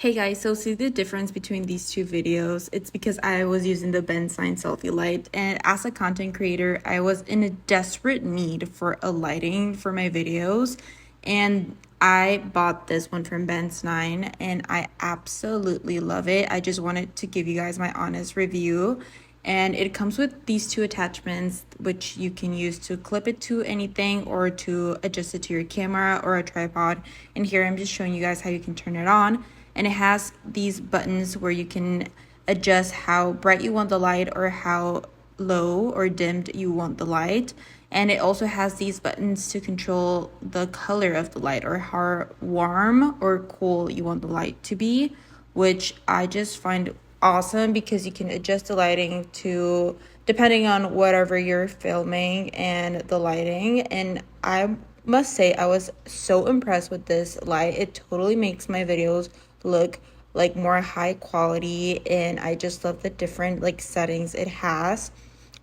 Hey guys, so see the difference between these two videos? It's because I was using the BANSINE selfie light, and as a content creator, I was in a desperate need for a lighting for my videos, and I bought this one from BANSINE and I absolutely love it. I just wanted to give you guys my honest review. And it comes with these two attachments, which you can use to clip it to anything or to adjust it to your camera or a tripod. And here I'm just showing you guys how you can turn it on. And it has these buttons where you can adjust how bright you want the light or how low or dimmed you want the light. And it also has these buttons to control the color of the light or how warm or cool you want the light to be, which I just find awesome because you can adjust the lighting to depending on whatever you're filming and the lighting. And I must say I was so impressed with this light. It totally makes my videos look like more high quality, and I just love the different settings it has.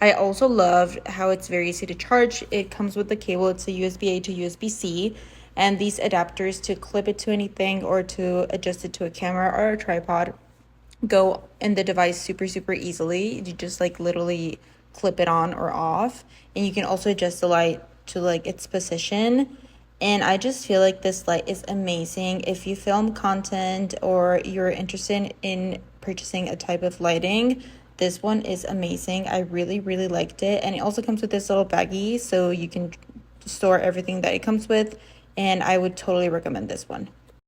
I also love how it's very easy to charge. It comes with the cable. It's a USB-A to USB-C, and these adapters to clip it to anything or to adjust it to a camera or a tripod go in the device super easily. You just literally clip it on or off, and you can also adjust the light to its position. And I just feel like this light is amazing if you film content or you're interested in purchasing a type of lighting. This one is amazing. I really liked it. And it also comes with this little baggie so you can store everything that it comes with, and I would totally recommend this one.